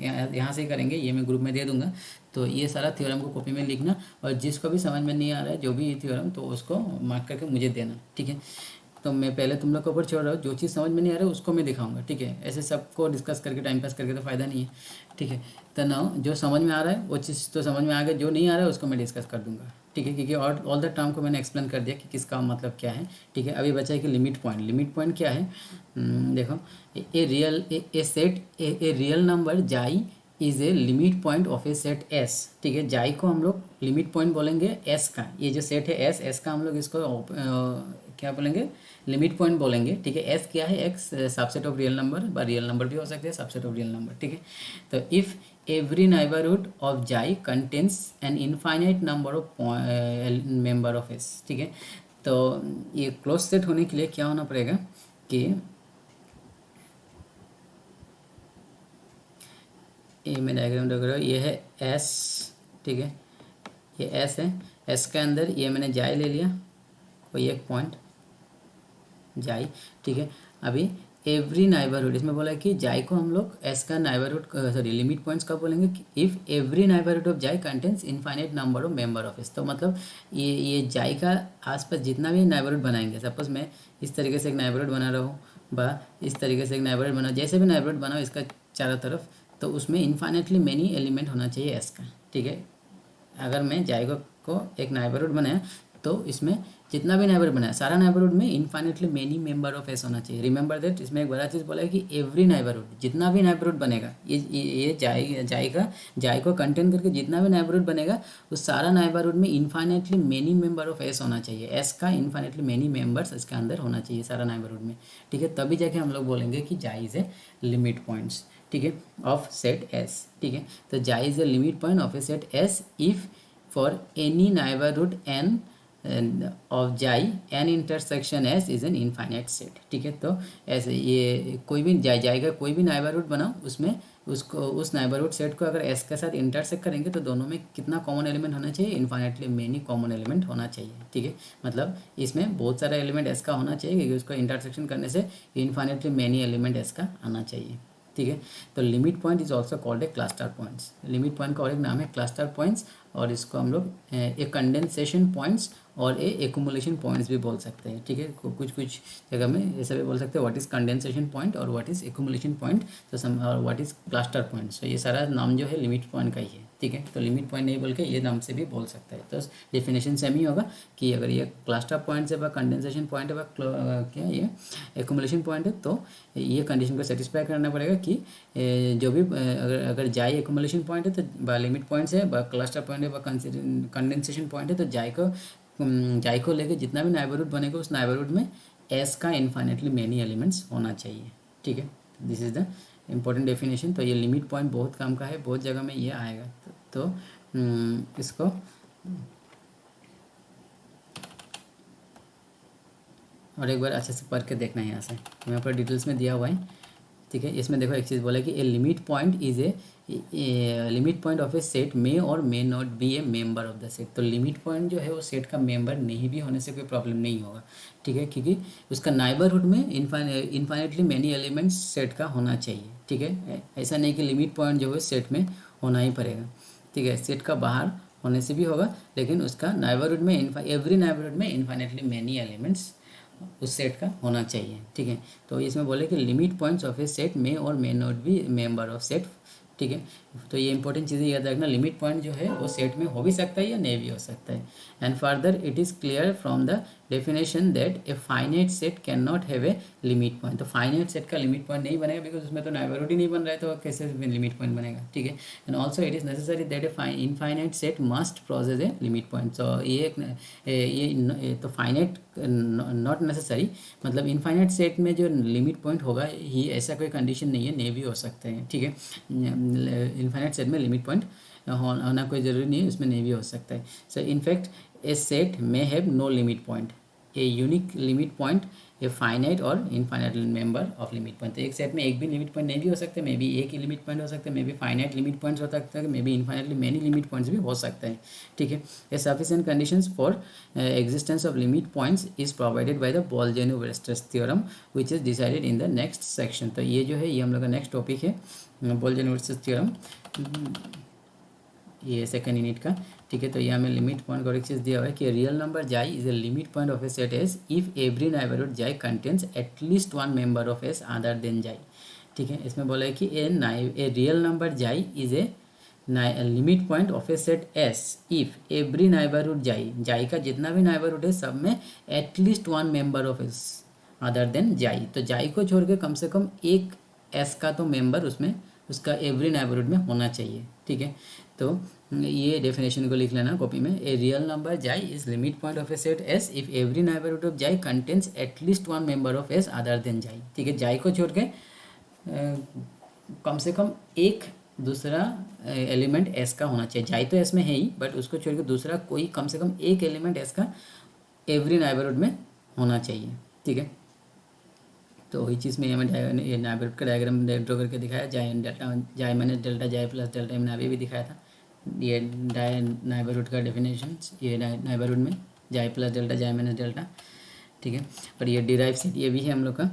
यहाँ से करेंगे, ये मैं ग्रुप में दे दूंगा। तो ये सारा थ्योरम को कॉपी में लिखना, और जिसको भी समझ में नहीं आ रहा है जो भी थ्योरम, तो उसको मार्क करके मुझे देना। ठीक है, तो मैं पहले तुम लोग के ऊपर छोड़ रहा हूँ, जो चीज़ समझ में नहीं आ रहा है उसको मैं दिखाऊंगा। ठीक है, ऐसे सबको डिस्कस करके टाइम पास करके तो फ़ायदा नहीं है। ठीक है, तो ना जो समझ में आ रहा है वो चीज़ तो समझ में आ गया, जो नहीं आ रहा है उसको मैं डिस्कस कर दूंगा। ठीक है, क्योंकि ऑल द टर्म को मैंने एक्सप्लेन कर दिया कि किसका मतलब क्या है। ठीक है, अभी बचा है कि लिमिट पॉइंट क्या है। देखो, ए real number xi is a limit point of a set S. ठीक है, जाई को हम लोग लिमिट पॉइंट बोलेंगे एस का, ये जो सेट है एस, एस का हम लोग इसको क्या बोलेंगे, लिमिट पॉइंट बोलेंगे। ठीक है, एस क्या है, x subset of real number, real number भी हो सकते हैं सबसेट ऑफ रियल नंबर। ठीक है, तो if every neighbourhood of xi contains an infinite number of member of S. ठीक है, तो ये क्लोज सेट होने के लिए क्या होना पड़ेगा कि ये मैं डायग्राम ड्रा कर रहा हूँ, ये है एस। ठीक है, ये एस है, एस के अंदर ये मैंने जाई ले लिया, कोई एक पॉइंट जाई। ठीक है, अभी एवरी नाइबरहुड, इसमें बोला है कि जाई को हम लोग एस का नाइबरहुड, सॉरी लिमिट पॉइंट्स कब बोलेंगे, इफ़ एवरी नाइबरहुड ऑफ जाई contains infinite number of member of S. तो मतलब ये जाई का आसपास जितना भी नाइबरहुड बनाएंगे, सपोज मैं इस तरीके से एक नाइबरहुड बना रहा हूँ, बा इस तरीके से एक नाइबरहुड बना, जैसे भी नाइबरहुड बनाओ इसका चारों तरफ, तो उसमें इनफाइनाइटली मैनी एलिमेंट होना चाहिए एस का। ठीक है, अगर मैं जाएगा को एक नाइबरहुड बनाया तो इसमें जितना भी नाइबरहुड बनाया सारा नाइबरहुड में infinitely many member of S होना चाहिए। रिमेंबर दैट, इसमें एक बड़ा चीज़ बोला है कि एवरी नाइबरहुड, जितना भी नाइबरहुड बनेगा, ये जाई को कंटेन करके जितना भी नाइबरहुड बनेगा उस सारा नाइबरहुड में infinitely many member of S होना चाहिए। एस का इनफाइनेटली मेनी मेंबर्स इसके अंदर होना चाहिए सारा नाइबरहुड में। ठीक है, तभी जाके हम लोग बोलेंगे कि जाई इज ए लिमिट पॉइंट्स। ठीक है, ऑफ सेट एस। ठीक है, तो जाई is a limit point of a set S if for any neighborhood n of जाई n intersection s is an infinite set. ठीक है, तो ऐसे ये कोई भी जाई का कोई भी नाइबरहुड बनाओ, उसमें उसको उस नाइबरहुड सेट को अगर s के साथ इंटरसेक्ट करेंगे तो दोनों में कितना कॉमन एलिमेंट होना चाहिए, इनफाइनाइटली मेनी कॉमन एलिमेंट होना चाहिए। ठीक है, मतलब इसमें बहुत सारा एलिमेंट s का होना चाहिए क्योंकि उसको इंटरसेक्शन करने से इनफाइनाइटली मेनी एलिमेंट s का आना चाहिए। ठीक है, तो limit point is also called a cluster points. Limit point का और एक नाम है क्लस्टर पॉइंट्स, और इसको हम लोग ए कंडेंसेशन पॉइंट्स और एक्युमुलेशन पॉइंट्स भी बोल सकते हैं। ठीक है, कुछ कुछ जगह में ऐसा भी बोल सकते हैं व्हाट इज़ कंडेंसेशन पॉइंट और व्हाट इज़ एक्युमुलेशन पॉइंट, तो सम और व्हाट इज़ क्लस्टर पॉइंट। तो ये सारा नाम जो है लिमिट पॉइंट का ही है। ठीक है, तो लिमिट पॉइंट नहीं बोल के ये नाम से भी बोल सकता है। तो डेफिनेशन सेम ही होगा कि अगर ये क्लस्टर पॉइंट है, कंडेंसेशन पॉइंट है, क्या ये एक्युमुलेशन पॉइंट है, तो ये कंडीशन को सेटिस्फाई करना पड़ेगा कि जो भी अगर जाई एक्युमुलेशन पॉइंट है तो लिमिट पॉइंट्स है, क्लस्टर पॉइंट है, कंडेंसेशन पॉइंट है, तो जाई को लेके जितना भी नाइबरहुड बनेगा उस नाइबरहुड में एस का इनफाइनेटली मेनी एलिमेंट्स होना चाहिए। ठीक है, this is the important definition. तो ये लिमिट पॉइंट बहुत काम का है, बहुत जगह में ये आएगा। तो इसको और एक बार अच्छे से पढ़ के देखना है, यहाँ से यहाँ पर डिटेल्स में दिया हुआ है। ठीक है, इसमें देखो एक चीज़ बोला कि a limit point is a limit point of a set may और may not be a member of the set. तो लिमिट पॉइंट जो है वो सेट का मेंबर नहीं भी होने से कोई प्रॉब्लम नहीं होगा। ठीक है, क्योंकि उसका नाइबरहुड में इनफाइनेटली मैनी एलिमेंट्स सेट का होना चाहिए। ठीक है, ऐसा नहीं कि लिमिट पॉइंट जो है सेट में होना ही पड़ेगा। ठीक है, सेट का बाहर होने से भी होगा, लेकिन उसका नाइबरहुड में एवरी नाइबरहुड में इनफाइनेटली मैनी एलिमेंट्स उस सेट का होना चाहिए। ठीक है, तो इसमें बोले कि limit points of a set में और may not B member of set. ठीक है, तो ये इंपॉर्टेंट चीज़ें याद रखना, लिमिट पॉइंट जो है वो सेट में हो भी सकता है या नहीं भी हो सकता है। And further it is clear from the definition that a finite set can not have a limit point. तो फाइनाइट सेट का लिमिट पॉइंट नहीं बनेगा बिकॉज उसमें तो नाइबरहुड ही नहीं बन रहा है, तो कैसे लिमिट पॉइंट बनेगा। ठीक है, and also it is necessary that A infinite set must process A limit point. तो ये तो फाइनाइट नॉट नेसेसरी, मतलब इनफाइनाइट सेट में जो लिमिट पॉइंट होगा ही ऐसा कोई कंडीशन नहीं है, नहीं भी हो सकते हैं। ठीक है, इनफाइनाइट सेट में लिमिट पॉइंट होना कोई ज़रूरी नहीं है, उसमें नहीं भी हो सकता है। So in fact a set may have no limit point, a unique limit point, a finite और infinite member of limit point. तो एक सेट में एक भी लिमिट पॉइंट नहीं भी हो सकते, मे बी एक ही लिमिट पॉइंट हो सकते हैं, may be finite limit points हो सकते हैं, may be infinitely many limit points भी हो सकते हैं। ठीक है, a sufficient conditions for existence of limit points is provided by the Bolzano-Weierstrass theorem which is decided in the next section। तो ये जो है ये हम लोग का नेक्स्ट टॉपिक है, Bolzano-Weierstrass theorem, ये सेकंड यूनिट का। ठीक है, तो यहाँ में लिमिट पॉइंट का एक चीज़ दिया हुआ है कि real number xi is a limit point of a set S if every neighbourhood xi contains at least one member of S other than xi. ठीक है, इसमें बोला है कि a real number xi is a limit point of a set S if every neighbourhood xi का जितना भी neighbourhood है सब में at least one member of S other than xi. तो जाई को छोड़ के कम से कम एक एस का तो मेंबर उसमें उसका एवरी नेबरहुड में होना चाहिए, ठीक है। तो ये डेफिनेशन को लिख लेना कॉपी में। A real number xi is limit point of a set S if every neighbourhood of xi contains at least one member of S other than xi, ठीक है। जाई को छोड़ के कम से कम एक दूसरा एलिमेंट एस का होना चाहिए। जाई तो एस में है ही, बट उसको छोड़ के दूसरा कोई कम से कम एक एलिमेंट एस का एवरी नेबरहुड में होना चाहिए, ठीक है। तो वही चीज़ में ये नेबरहुड का डायग्राम ड्रॉ करके दिखाया। जाई डेल्टा, जाई माइनस डेल्टा, जाई प्लस डेल्टा, मैंने अभी भी दिखाया था। ये नेबरहुड का डेफिनेशन, ये नेबरहुड में जाई प्लस डेल्टा, जाई माइनस डेल्टा, ठीक है। पर ये डिराइव सेट ये भी है हम लोग का।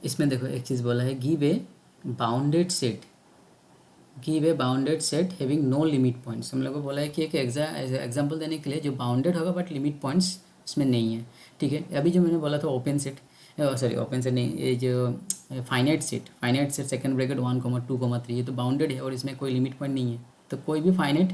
इसमें देखो एक चीज़ बोला है, give a bounded set, give a bounded set having no limit points. हम लोग को बोला है कि एक एग्जाम्पल देने के लिए जो बाउंडेड होगा बट लिमिट पॉइंट्स उसमें नहीं है, ठीक है। अभी जो मैंने बोला था open set, sorry open set नहीं, ये जो फाइनाइट सेट सेकंड ब्रैकेट 1, 2, 3, ये तो बाउंडेड है और इसमें कोई लिमिट पॉइंट नहीं है। तो कोई भी फाइनाइट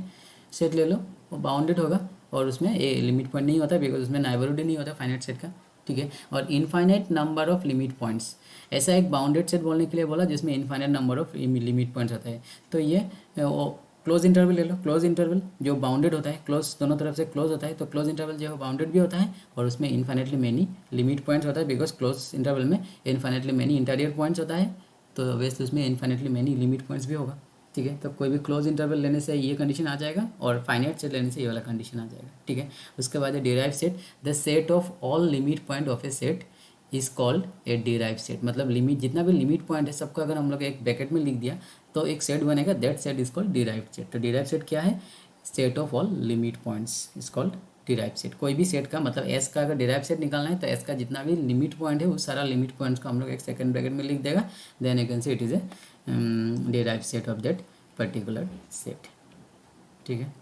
सेट ले लो वो बाउंडेड होगा और उसमें ये लिमिट पॉइंट नहीं होता, बिकॉज उसमें नेबरहुड ही नहीं होता फाइनाइट सेट का, ठीक है। और infinite number of limit points, ऐसा एक बाउंडेड सेट बोलने के लिए बोला जिसमें infinite number of limit points होता है। तो ये क्लोज इंटरवल ले लो, क्लोज इंटरवल जो बाउंडेड होता है, क्लोज दोनों तरफ से क्लोज होता है, तो क्लोज इंटरवल जो है बाउंडेड भी होता है और उसमें इनफाइनेटली मेनी लिमिट पॉइंट्स होता है, बिकॉज क्लोज इंटरवल में इनफाइनेटली मेनी इंटीरियर पॉइंट्स होता है, तो वैसे उसमें इनफाइनेटली मेनी लिमिट पॉइंट्स भी होगा, ठीक है। तो कोई भी क्लोज इंटरवल लेने से ये कंडीशन आ जाएगा और फाइनाइट सेट लेने से ये वाला कंडीशन आ जाएगा, ठीक है। उसके बाद derive set, the set of all limit point of a set is called a derive set. मतलब लिमिट जितना भी लिमिट पॉइंट है सबका अगर हम लोग एक ब्रैकेट में लिख दिया तो एक सेट बनेगा, that set is called derive set. तो डिराइव सेट क्या है, set of all limit points is called derive set. कोई भी सेट का मतलब एस का अगर डिराइव सेट निकालना है तो एस का जितना भी लिमिट पॉइंट है उस सारा लिमिट पॉइंट्स को हम लोग एक सेकंड ब्रैकेट में लिख देगा, then you can say it is a derive set of that particular set, ठीक है।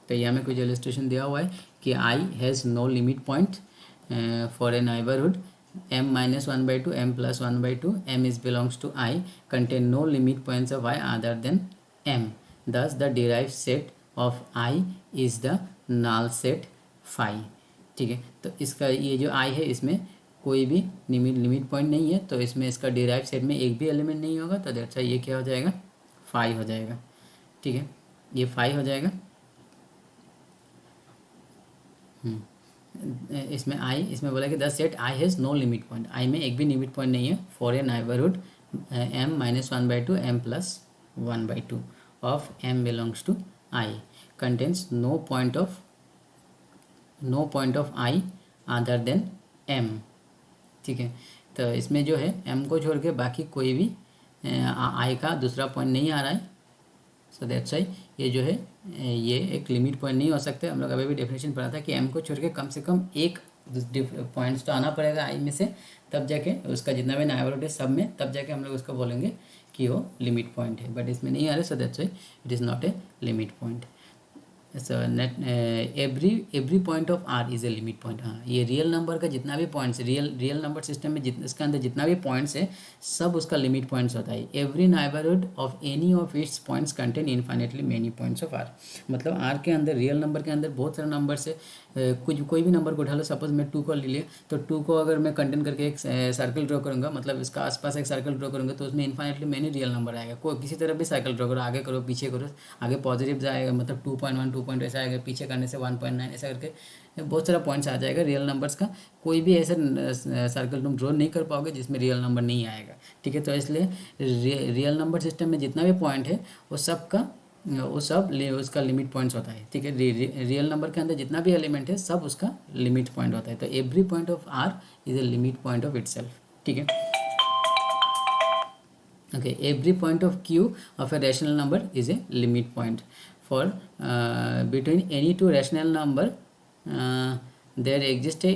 तो यहाँ में कुछ इलस्ट्रेशन दिया हुआ है कि I has no limit point for a neighbourhood m-1/2, m+1/2, m is belongs to I, contain no limit points of I other than m. Thus the derived set of I is the null set phi, ठीक है। तो इसका ये जो I है इसमें कोई भी लिमिट पॉइंट नहीं है, तो इसमें इसका डिराइव सेट में एक भी एलिमेंट नहीं होगा, तो दैट्स ये क्या हो जाएगा, फाई हो जाएगा, ठीक है। ये फाई हो जाएगा। इसमें आई, इसमें बोला कि the set I has no limit point, I में एक भी लिमिट पॉइंट नहीं है for a neighbourhood m-1/2, m+1/2 of m belongs to I, contains no point of I other than m, ठीक है। तो इसमें जो है m को छोड़ के बाकी कोई भी आई का दूसरा पॉइंट नहीं आ रहा है, सो दैट्स वाई ये जो है ये एक लिमिट पॉइंट नहीं हो सकते। हम लोग अभी भी डेफिनेशन पढ़ा था कि m को छोड़ के कम से कम एक पॉइंट्स तो आना पड़ेगा आई में से, तब जाके उसका जितना भी नेबरहुड है सब में, तब जाके हम लोग उसको बोलेंगे कि वो लिमिट पॉइंट है, बट इसमें नहीं आ रहा, so that's why it is not a limit point. So every point of R is a limit point. हाँ, ये रियल नंबर का जितना भी पॉइंट्स, रियल नंबर सिस्टम में इसके अंदर जितना भी पॉइंट्स है सब उसका लिमिट पॉइंट्स होता है। Every neighbourhood of any of its points contain infinitely many points of R. मतलब आर के अंदर, रियल नंबर के अंदर बहुत सारे नंबर्स है, कोई भी नंबर को उठा लो, सपोज मैं 2 को ले लिया, तो 2 को अगर मैं कंटेन करके एक सर्कल ड्रॉ करूँगा, मतलब इसका आसपास एक सर्कल ड्रॉ करूँगा, तो उसमें इनफाइनेटली मेनी रियल नंबर आएगा। कोई किसी तरह भी सर्कल ड्रॉ करो, आगे करो पीछे करो, आगे पॉजिटिव जाएगा, मतलब 2.1 2 ऐसा आएगा, पीछे करने से 1.9 ऐसा करके बहुत सारा पॉइंट्स आ जाएगा रियल नंबर्स का। कोई भी ऐसा सर्कल तुम ड्रॉ नहीं कर पाओगे जिसमें रियल नंबर नहीं आएगा, ठीक है। तो इसलिए रियल नंबर सिस्टम में जितना भी पॉइंट है वो सब उसका लिमिट पॉइंट्स होता है, ठीक है। रियल नंबर के अंदर जितना भी एलिमेंट है सब उसका लिमिट पॉइंट होता है। तो every point of R is a limit point of itself, ठीक है। Okay, every point of Q of a rational number is a limit point for between any two rational number there exists a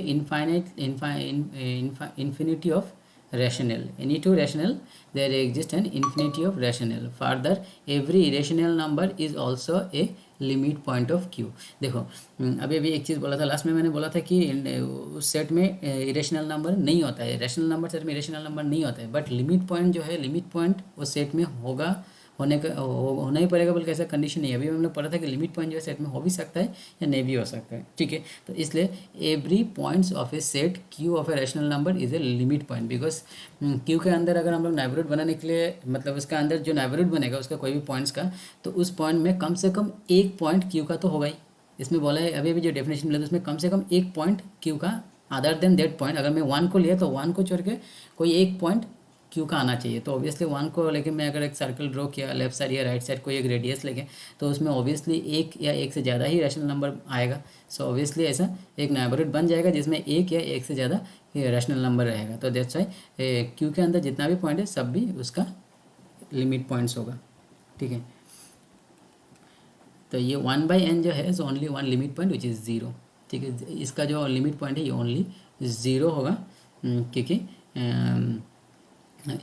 infinity of rational. Any two rational there exists an infinity of rational. Further, every irrational number is also a limit point of Q. देखो अभी अभी एक चीज़ बोला था last में, मैंने बोला था कि उस सेट में इरेशनल नंबर नहीं होता है, रैशनल नंबर सेट में इरेशनल नंबर नहीं होता है, बट लिमिट पॉइंट जो है, लिमिट पॉइंट उस सेट में होगा, होना ही पड़ेगा, बल्कि ऐसा कंडीशन नहीं है। अभी हमने पढ़ा था कि लिमिट पॉइंट जो है सेट में हो भी सकता है या नहीं भी हो सकता है, ठीक है। तो इसलिए every points of a set Q of a rational number is a limit point, because Q के अंदर अगर हम लोग नेबरहुड बनाने के लिए, मतलब उसका अंदर जो नेबरहुड बनेगा उसका कोई भी पॉइंट्स का, तो उस पॉइंट में कम से कम एक पॉइंट क्यू का तो होगा ही। इसमें बोला है अभी अभी जो डेफिनेशन मिला था उसमें कम से कम एक पॉइंट क्यू का, अदर देन दैट पॉइंट, अगर मैं वन को लिया तो वन को छोड़ के कोई एक पॉइंट क्यू का आना चाहिए। तो ऑब्वियसली वन को लेके मैं अगर एक सर्कल ड्रॉ किया लेफ्ट साइड या राइट साइड, कोई एक रेडियस लेके, तो उसमें ऑब्वियसली एक या एक से ज़्यादा ही रैशनल नंबर आएगा। सो ऑब्वियसली ऐसा एक नेबरहुड बन जाएगा जिसमें एक या एक से ज़्यादा रैशनल नंबर रहेगा। तो दैट्स वाई क्यू के अंदर जितना भी पॉइंट है सब भी उसका लिमिट पॉइंट्स होगा, ठीक है। तो ये 1/n जो है so only one limit point which is zero, ठीक है। इसका जो लिमिट पॉइंट है ये ओनली ज़ीरो होगा, क्योंकि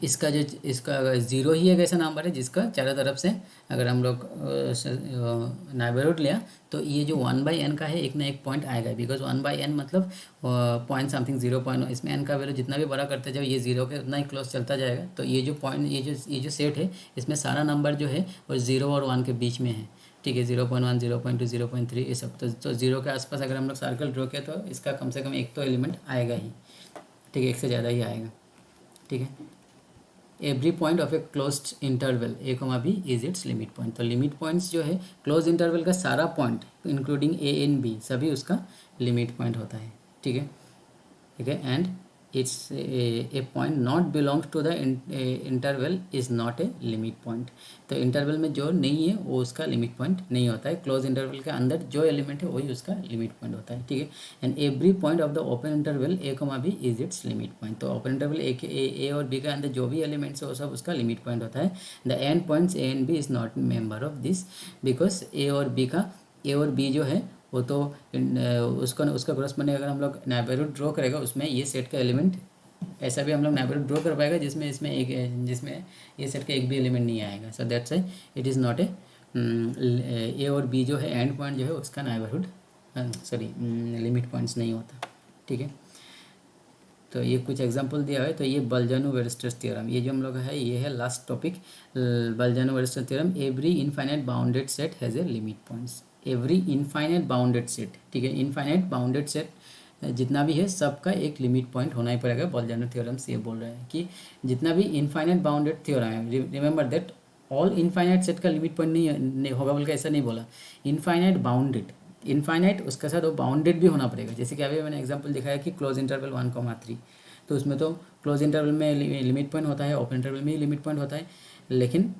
इसका जो, इसका ज़ीरो ही एक ऐसा नंबर है जिसका चारों तरफ से अगर हम लोग नेबरहुड लिया तो ये जो 1/n का है एक ना एक पॉइंट आएगा, बिकॉज 1/n मतलब पॉइंट समथिंग 0.1, इसमें n का वैल्यू जितना भी बड़ा करते जाओ ये ज़ीरो के उतना ही क्लोज चलता जाएगा। तो ये जो पॉइंट, ये जो सेट है इसमें सारा नंबर जो है वो 0 और 1 के बीच में है, ठीक है। 0.1, 0.2, 0.3 ये सब। तो 0 के आसपास अगर हम लोग सर्कल ड्रॉ किया तो इसका कम से कम एक तो एलिमेंट आएगा ही, ठीक है, एक से ज़्यादा ही आएगा, ठीक है। Every point of a closed interval A comma B is its limit point. तो लिमिट पॉइंट्स जो है क्लोज इंटरवल का सारा point including A and B सभी उसका लिमिट पॉइंट होता है, ठीक है, ठीक है। And its a point not belongs to the interval is not a limit point. तो इंटरवल में जो नहीं है वो उसका लिमिट पॉइंट नहीं होता है, क्लोज इंटरवल के अंदर जो एलिमेंट है वही उसका लिमिट पॉइंट होता है, ठीक है। And every point of the open interval A comma B is its limit point. तो ओपन इंटरवल ए और बी के अंदर जो भी एलिमेंट्स है वो सब उसका लिमिट पॉइंट होता है। The end points A and b is not member of this, because a और बी का, ए और बी जो है वो तो उसका क्रॉसपोंडिंग अगर हम लोग नेबरहुड ड्रॉ करेगा उसमें ये सेट का एलिमेंट, ऐसा भी हम लोग नेबरहुड ड्रॉ कर पाएगा जिसमें इसमें एक, जिसमें ये सेट का एक भी एलिमेंट नहीं आएगा। So that's why it is not ए और बी जो है एंड पॉइंट जो है उसका नेबरहुड, सॉरी लिमिट पॉइंट्स नहीं होता, ठीक है। तो ये कुछ एग्जांपल दिया है। तो ये बल्जानो-वेरस्ट्रेस थ्योरम, ये जो हम लोग है ये है last topic, Bolzano Weierstrass theorem. Every infinite bounded set has a limit points. Every infinite bounded set, ठीक है, इनफाइनाइट बाउंडेड सेट जितना भी है सबका एक लिमिट पॉइंट होना ही पड़ेगा। बल्जानो थ्योरम से ये बोल रहे हैं कि जितना भी इनफाइनाइट बाउंडेड थ्योरम है, remember that all infinite set का लिमिट पॉइंट नहीं होगा, बल्कि ऐसा नहीं बोला, इनफाइनाइट बाउंडेड, इनफाइनाइट उसके साथ वो बाउंडेड भी होना पड़ेगा। जैसे कि अभी मैंने एग्जांपल दिखाया कि क्लोज इंटरवल 1,3, तो उसमें तो क्लोज इंटरवल में लिमिट पॉइंट होता है, ओपन इंटरवल में ही लिमिट पॉइंट होता है, लेकिन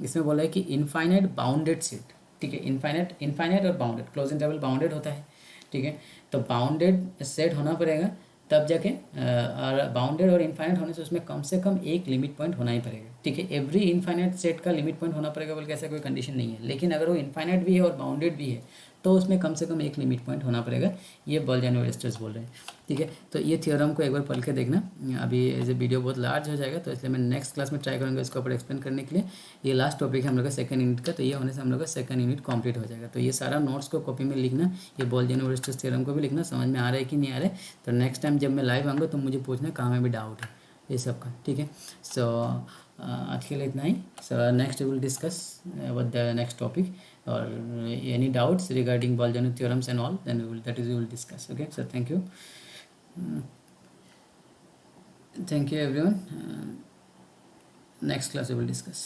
इसमें बोला है कि इनफाइनाइट बाउंडेड सेट, ठीक है, इनफाइनाइट और बाउंडेड, क्लोज इंटरवल बाउंडेड होता है, ठीक है। तो बाउंडेड सेट होना पड़ेगा तब जाके, और बाउंडेड और इनफाइनाइट होने से उसमें कम से कम एक लिमिट पॉइंट होना ही पड़ेगा, ठीक है। एवरी इनफाइनाइट सेट का लिमिट पॉइंट होना पड़ेगा बल्कि ऐसा कोई कंडीशन नहीं है, लेकिन अगर वो इनफाइनाइट भी है और बाउंडेड भी है तो उसमें कम से कम एक लिमिट पॉइंट होना पड़ेगा। ये बल्जानो-वेरस्ट्रेस बोल रहे हैं, ठीक है। तो ये थ्योरम को एक बार पढ़ के देखना। अभी एज ए वीडियो बहुत लार्ज हो जाएगा तो इसलिए मैं नेक्स्ट क्लास में ट्राई करूँगा इसको ऊपर एक्सप्लेन करने के लिए। ये लास्ट टॉपिक है हम लोग का सेकंड यूनिट का, तो ये होने से हम लोग का सेकंड यूनिट कंप्लीट हो जाएगा। तो ये सारा नोट्स को कॉपी में लिखना, ये बल्जानो-वेरस्ट्रेस थ्योरम को भी लिखना, समझ में आ रहा है कि नहीं आ रहा है। तो नेक्स्ट टाइम जब मैं लाइव आऊँगा तो मुझे पूछना कहाँ में भी डाउट है ये सब का, ठीक है। सो आज के लिए इतना ही। So next we will discuss about the next topic, or any doubts regarding Bolzano theorems and all, then we will discuss. Okay, so thank you. Thank you everyone. Next class we will discuss.